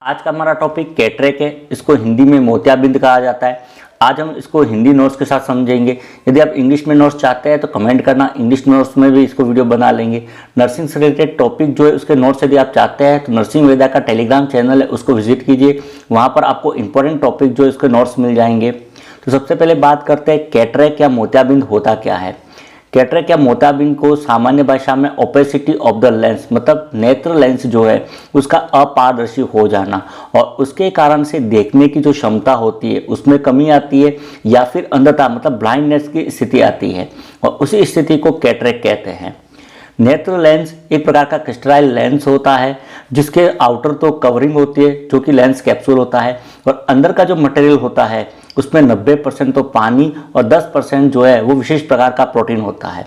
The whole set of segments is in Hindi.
आज का हमारा टॉपिक कैटरेक है। इसको हिंदी में मोतियाबिंद कहा जाता है। आज हम इसको हिंदी नोट्स के साथ समझेंगे। यदि आप इंग्लिश में नोट्स चाहते हैं तो कमेंट करना, इंग्लिश नोट्स में भी इसको वीडियो बना लेंगे। नर्सिंग से रिलेटेड टॉपिक जो है उसके नोट्स यदि आप चाहते हैं तो नर्सिंग वेदा का टेलीग्राम चैनल है, उसको विजिट कीजिए। वहाँ पर आपको इंपॉर्टेंट टॉपिक जो है उसके नोट्स मिल जाएंगे। तो सबसे पहले बात करते हैं कैटरेक या मोतियाबिंद होता क्या है। कैटरेक या मोतियाबिंद को सामान्य भाषा में ओपेसिटी ऑफ द लेंस, मतलब नेत्र लेंस जो है उसका अपारदर्शी हो जाना और उसके कारण से देखने की जो क्षमता होती है उसमें कमी आती है या फिर अंधता मतलब ब्लाइंडनेस की स्थिति आती है और उसी स्थिति को कैटरेक कहते हैं। नेत्र लेंस एक प्रकार का क्रिस्टलाइन लेंस होता है जिसके आउटर तो कवरिंग होती है जो कि लेंस कैप्सूल होता है और अंदर का जो मटेरियल होता है उसमें 90% तो पानी और 10% जो है वो विशेष प्रकार का प्रोटीन होता है।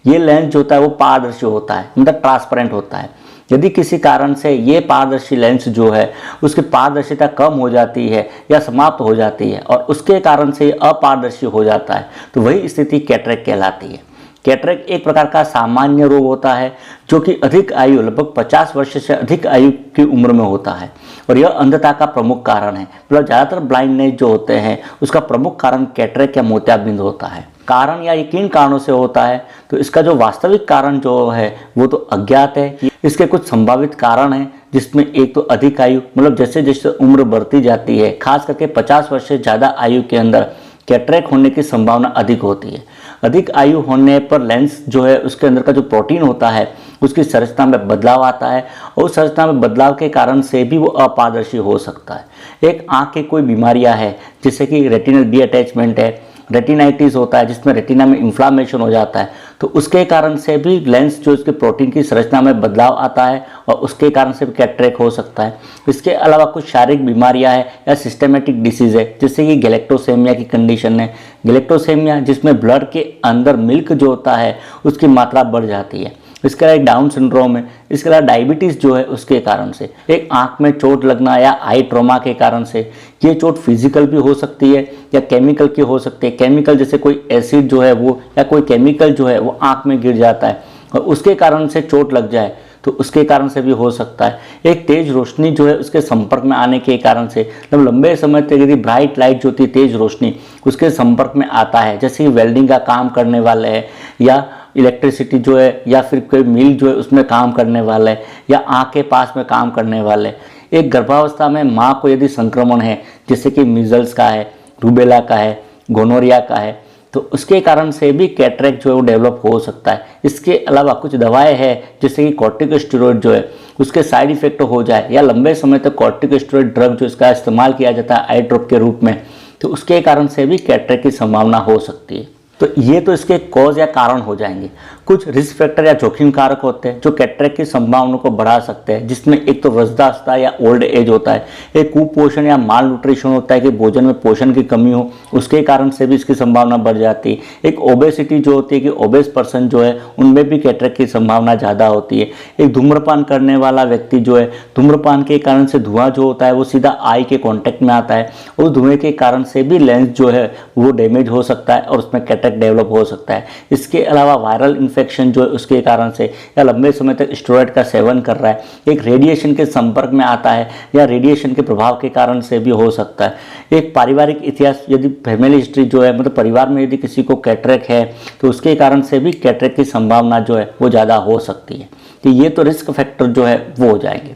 ये लेंस जो होता है वो पारदर्शी होता है, मतलब ट्रांसपेरेंट होता है। यदि किसी कारण से ये पारदर्शी लेंस जो है उसकी पारदर्शिता कम हो जाती है या समाप्त हो जाती है और उसके कारण से अपारदर्शी हो जाता है तो वही स्थिति कैटरेक कहलाती है। कैटरेक एक प्रकार का सामान्य रोग होता है जो कि अधिक आयु लगभग 50 वर्ष से अधिक आयु की उम्र में होता है और यह अंधता का प्रमुख कारण है। मतलब ज़्यादातर ब्लाइंडनेस जो होते हैं उसका प्रमुख कारण कैटरेक या मोतियाबिंद होता है। कारण या ये किन कारणों से होता है तो इसका जो वास्तविक कारण जो है वो तो अज्ञात है। इसके कुछ संभावित कारण हैं जिसमें एक तो अधिक आयु, मतलब जैसे जैसे उम्र बढ़ती जाती है खास करके 50 वर्ष से ज़्यादा आयु के अंदर कैटरेक होने की संभावना अधिक होती है। अधिक आयु होने पर लेंस जो है उसके अंदर का जो प्रोटीन होता है उसकी संरचना में बदलाव आता है और उस संरचना में बदलाव के कारण से भी वो अपारदर्शी हो सकता है। एक आँख की कोई बीमारियां है जैसे कि रेटिनल डी अटैचमेंट है, रेटिनाइटिस होता है जिसमें रेटिना में इन्फ्लामेशन हो जाता है तो उसके कारण से भी लेंस जो इसके प्रोटीन की संरचना में बदलाव आता है और उसके कारण से भी कैटरेक हो सकता है। इसके अलावा कुछ शारीरिक बीमारियां हैं या सिस्टमेटिक डिसीज़ है जैसे कि गैलेक्टोसेमिया की कंडीशन है। गैलेक्टोसेमिया जिसमें ब्लड के अंदर मिल्क जो होता है उसकी मात्रा बढ़ जाती है। इसके अलावा एक डाउन सिंड्रोम है। इसके अलावा डायबिटीज़ जो है उसके कारण से, एक आंख में चोट लगना या आई ट्रॉमा के कारण से, ये चोट फिजिकल भी हो सकती है या केमिकल की हो सकती है। केमिकल जैसे कोई एसिड जो है वो या कोई केमिकल जो है वो आंख में गिर जाता है और उसके कारण से चोट लग जाए तो उसके कारण से भी हो सकता है। एक तेज रोशनी जो है उसके संपर्क में आने के कारण से, मतलब लंबे समय तक यदि ब्राइट लाइट जो होती है तेज रोशनी उसके संपर्क में आता है, जैसे कि वेल्डिंग का काम करने वाले है या इलेक्ट्रिसिटी जो है या फिर कोई मिल जो है उसमें काम करने वाला है या आँख के पास में काम करने वाले। एक गर्भावस्था में माँ को यदि संक्रमण है जैसे कि मीजल्स का है, रूबेला का है, गोनोरिया का है तो उसके कारण से भी कैटरेक जो है वो डेवलप हो सकता है। इसके अलावा कुछ दवाएं हैं जैसे कि कॉर्टिकोस्टेरॉइड जो है उसके साइड इफेक्ट हो जाए या लंबे समय तक कॉर्टिकोस्टेरॉइड ड्रग जो इसका इस्तेमाल किया जाता है आई ड्रॉप के रूप में तो उसके कारण से भी कैटरेक की संभावना हो सकती है। तो ये तो इसके कॉज या कारण हो जाएंगे। कुछ रिस्क फैक्टर या जोखिम कारक होते हैं जो कैटरेक की संभावना को बढ़ा सकते हैं, जिसमें एक तो वृद्धावस्था या ओल्ड एज होता है, एक कुपोषण या माल न्यूट्रिशन होता है कि भोजन में पोषण की कमी हो उसके कारण से भी इसकी संभावना बढ़ जाती है। एक ओबेसिटी जो होती है कि ओबेस पर्सन जो है उनमें भी कैटरेक की संभावना ज़्यादा होती है। एक धूम्रपान करने वाला व्यक्ति जो है, धूम्रपान के कारण से धुआं जो होता है वो सीधा आई के कॉन्टेक्ट में आता है, उस धुएं के कारण से भी लेंस जो है वो डैमेज हो सकता है और उसमें डेवलप हो सकता है। इसके अलावा वायरल इन्फेक्शन जो है उसके कारण से या लंबे समय तक स्टेरॉइड का सेवन कर रहा है, एक रेडिएशन के संपर्क में आता है या रेडिएशन के प्रभाव के कारण से भी हो सकता है। एक पारिवारिक इतिहास, यदि फैमिली हिस्ट्री जो है मतलब परिवार में यदि किसी को कैटरेक है तो उसके कारण से भी कैटरेक की संभावना जो है वो ज़्यादा हो सकती है। तो ये तो रिस्क फैक्टर जो है वो हो जाएंगे।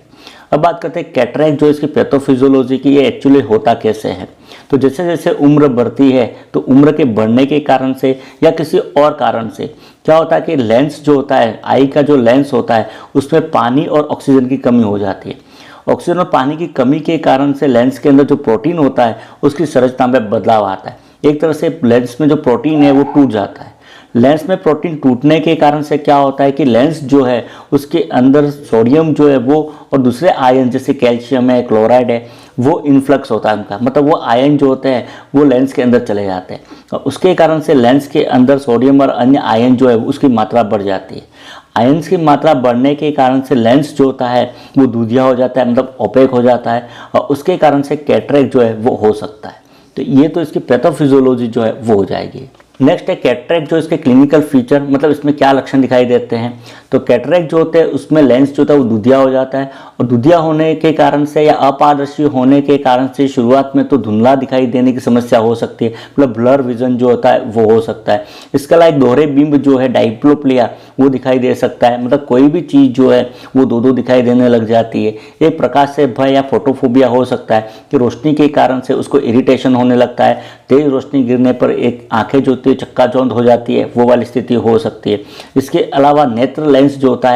अब बात करते हैं कैटरेक जो इसकी पैथोफिजियोलॉजी की, ये एक्चुअली होता कैसे है। तो जैसे जैसे उम्र बढ़ती है तो उम्र के बढ़ने के कारण से या किसी और कारण से क्या होता है कि लेंस जो होता है, आई का जो लेंस होता है उसमें पानी और ऑक्सीजन की कमी हो जाती है। ऑक्सीजन और पानी की कमी के कारण से लेंस के अंदर जो प्रोटीन होता है उसकी संरचना में बदलाव आता है। एक तरह से लेंस में जो प्रोटीन है वो टूट जाता है। लेंस में प्रोटीन टूटने के कारण से क्या होता है कि लेंस जो है उसके अंदर सोडियम जो है वो और दूसरे आयन जैसे कैल्शियम है, क्लोराइड है, वो इन्फ्लक्स होता है उनका, मतलब वो आयन जो होते हैं वो लेंस के अंदर चले जाते हैं और उसके कारण से लेंस के अंदर सोडियम और अन्य आयन जो है उसकी मात्रा बढ़ जाती है। आयन्स की मात्रा बढ़ने के कारण से लेंस जो होता है वो दूधिया हो जाता है, मतलब ओपेक हो जाता है और उसके कारण से कैटरेक जो है वो हो सकता है। तो ये तो इसकी पैथोफिजियोलॉजी जो है वो हो जाएगी। नेक्स्ट है कैटरेक्ट, जो इसके क्लिनिकल फीचर मतलब इसमें क्या लक्षण दिखाई देते हैं। तो कैटरेक्ट जो होते हैं उसमें लेंस जो होता है वो दुधिया हो जाता है, और दुधिया होने के कारण से या अपारदर्शी होने के कारण से शुरुआत में तो धुंधला दिखाई देने की समस्या हो सकती है, मतलब ब्लर विजन जो होता है वो हो सकता है। इसके अलावा एक दोहरे बिंब जो है डाइप्लोप्लिया वो दिखाई दे सकता है, मतलब कोई भी चीज़ जो है वो दो दो दिखाई देने लग जाती है। एक प्रकाश से भय या फोटोफोबिया हो सकता है कि रोशनी के कारण से उसको इरिटेशन होने लगता है, तेज रोशनी गिरने पर एक आंखें जो होती है चक्काचौंध हो जाती है, वो वाली स्थिति हो सकती है। इसके अलावा नेत्र लेंस जो होता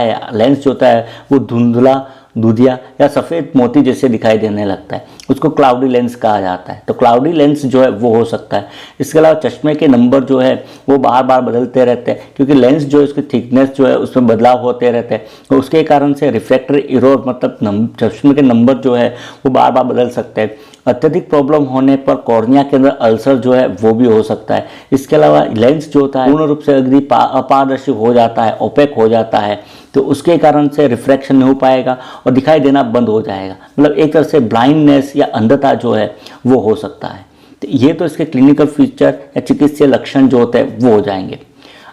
है वो धुंधला, दुधिया या सफ़ेद मोती जैसे दिखाई देने लगता है, उसको क्लाउडी लेंस कहा जाता है। तो क्लाउडी लेंस जो है वो हो सकता है। इसके अलावा चश्मे के नंबर जो है वो बार बार बदलते रहते हैं, क्योंकि लेंस जो है उसकी थिकनेस जो है उसमें बदलाव होते रहते हैं, तो उसके कारण से रिफ्रैक्टर एरर मतलब चश्मे के नंबर जो है वो बार बार बदल सकते हैं। अत्यधिक प्रॉब्लम होने पर कॉर्निया के अंदर अल्सर जो है वो भी हो सकता है। इसके अलावा लेंस जो होता है पूर्ण रूप से अगदी अपारदर्शी हो जाता है, ओपेक हो जाता है, तो उसके कारण से रिफ्रैक्शन नहीं हो पाएगा और दिखाई देना बंद हो जाएगा, मतलब एक तरह से ब्लाइंडनेस या अंधता जो है वो हो सकता है। तो ये तो इसके क्लिनिकल फीचर या चिकित्सीय लक्षण जो होते हैं वो हो जाएंगे।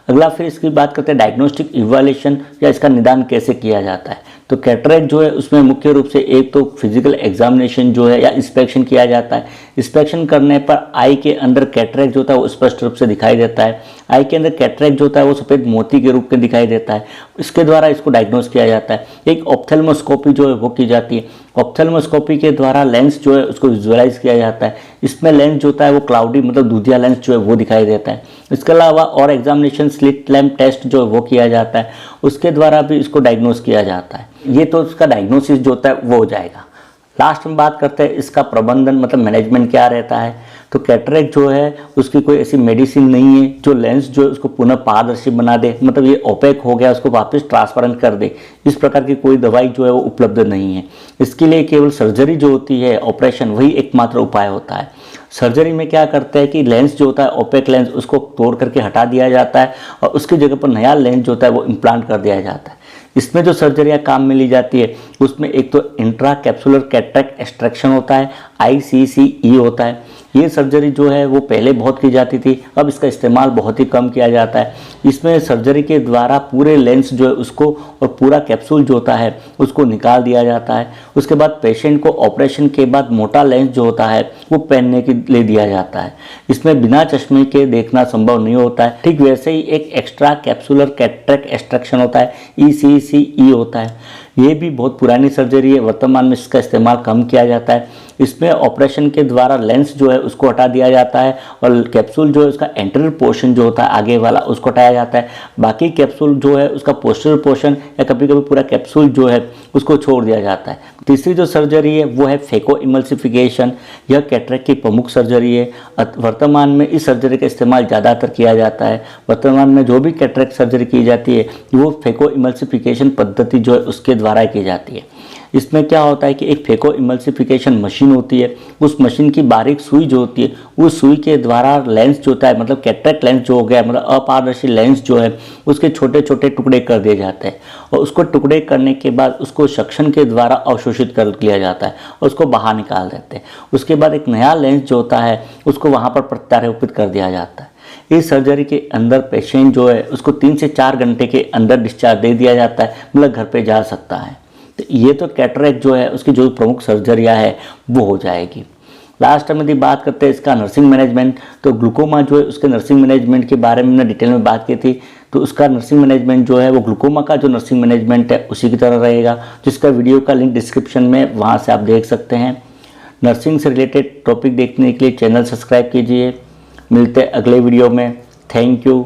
अगला फिर इसकी बात करते हैं डायग्नोस्टिक इवैल्यूएशन या इसका निदान कैसे किया जाता है। तो कैटरेक्ट जो है उसमें मुख्य रूप से एक तो फिजिकल एग्जामिनेशन जो है या इंस्पेक्शन किया जाता है। इंस्पेक्शन करने पर आई के अंदर कैटरेक्ट जो होता है वो स्पष्ट रूप से दिखाई देता है। आई के अंदर कैटरेक्ट जो होता है वो सफ़ेद मोती के रूप में दिखाई देता है, इसके द्वारा इसको डायग्नोस किया जाता है। एक ऑप्थेल्मोस्कोपी जो है वो की जाती है। ऑप्थेल्मोस्कोपी के द्वारा लेंस जो है उसको विजुअलाइज किया जाता है। इसमें लेंस जो होता है वो क्लाउडी मतलब दूधिया लेंस जो है वो दिखाई देता है। इसके अलावा और एग्जामिनेशन स्लिट लैम्प टेस्ट जो है वो किया जाता है, उसके द्वारा भी इसको डायग्नोस किया जाता है। ये तो इसका डायग्नोसिस जो होता है वो हो जाएगा। लास्ट में बात करते हैं इसका प्रबंधन मतलब मैनेजमेंट क्या रहता है। तो कैटरेक्ट जो है उसकी कोई ऐसी मेडिसिन नहीं है जो लेंस जो है उसको पुनः पारदर्शी बना दे, मतलब ये ओपेक हो गया उसको वापस ट्रांसपेरेंट कर दे, इस प्रकार की कोई दवाई जो है वो उपलब्ध नहीं है। इसके लिए केवल सर्जरी जो होती है, ऑपरेशन, वही एकमात्र उपाय होता है। सर्जरी में क्या करते हैं कि लेंस जो होता है ओपेक लेंस उसको तोड़ करके हटा दिया जाता है और उसकी जगह पर नया लेंस जो होता है वो इम्प्लांट कर दिया जाता है। इसमें जो सर्जरियाँ काम में ली जाती है उसमें एक तो इंट्रा कैप्सुलर कैटरेक्ट एक्सट्रैक्शन होता है, ICCE होता है। ये सर्जरी जो है वो पहले बहुत की जाती थी, अब इसका इस्तेमाल बहुत ही कम किया जाता है। इसमें सर्जरी के द्वारा पूरे लेंस जो है उसको और पूरा कैप्सूल जो होता है उसको निकाल दिया जाता है। उसके बाद पेशेंट को ऑपरेशन के बाद मोटा लेंस जो होता है वो पहनने के लिए दिया जाता है। इसमें बिना चश्मे के देखना संभव नहीं होता है। ठीक वैसे ही एक एक्स्ट्रा कैप्सुलर कैटरेक्ट एक्सट्रैक्शन होता है, ECCE होता है। ये भी बहुत पुरानी सर्जरी है, वर्तमान में इसका इस्तेमाल कम किया जाता है। इसमें ऑपरेशन के द्वारा लेंस जो है उसको हटा दिया जाता है और कैप्सूल जो है उसका एंटीरियर पोर्शन जो होता है आगे वाला उसको हटाया जाता है। बाकी कैप्सूल जो है उसका पोस्टीरियर पोर्शन या कभी कभी पूरा कैप्सूल जो है उसको छोड़ दिया जाता है। तीसरी जो सर्जरी है वो है फेको इमल्सिफिकेशन। यह कैटरेक्ट की प्रमुख सर्जरी है। वर्तमान में इस सर्जरी का इस्तेमाल ज़्यादातर किया जाता है। वर्तमान में जो भी कैटरेक्ट सर्जरी की जाती है वो फेको इमल्सिफिकेशन पद्धति जो है उसके द्वारा की जाती है। इसमें क्या होता है कि एक फेको इमल्सिफिकेशन मशीन होती है, उस मशीन की बारीक सुई जो होती है उस सुई के द्वारा लेंस जो होता है मतलब कैटरेक्ट लेंस जो हो गया मतलब अपारदर्शी लेंस जो है उसके छोटे छोटे टुकड़े कर दिए जाते हैं और उसको टुकड़े करने के बाद उसको सक्शन के द्वारा अवशोषित कर लिया जाता है और उसको बाहर निकाल देते हैं। उसके बाद एक नया लेंस जो होता है उसको वहाँ पर प्रत्यारोपित कर दिया जाता है। इस सर्जरी के अंदर पेशेंट जो है उसको 3 से 4 घंटे के अंदर डिस्चार्ज दे दिया जाता है, मतलब घर पे जा सकता है। तो ये तो कैटरेक्ट जो है उसकी जो प्रमुख सर्जरियाँ है वो हो जाएगी। लास्ट में यदि बात करते हैं इसका नर्सिंग मैनेजमेंट, तो ग्लूकोमा जो है उसके नर्सिंग मैनेजमेंट के बारे में हमने डिटेल में बात की थी। तो उसका नर्सिंग मैनेजमेंट जो है वो ग्लूकोमा का जो नर्सिंग मैनेजमेंट है उसी की तरह रहेगा, जिसका वीडियो का लिंक डिस्क्रिप्शन में वहाँ से आप देख सकते हैं। नर्सिंग से रिलेटेड टॉपिक देखने के लिए चैनल सब्सक्राइब कीजिए। मिलते हैं अगले वीडियो में। Thank you.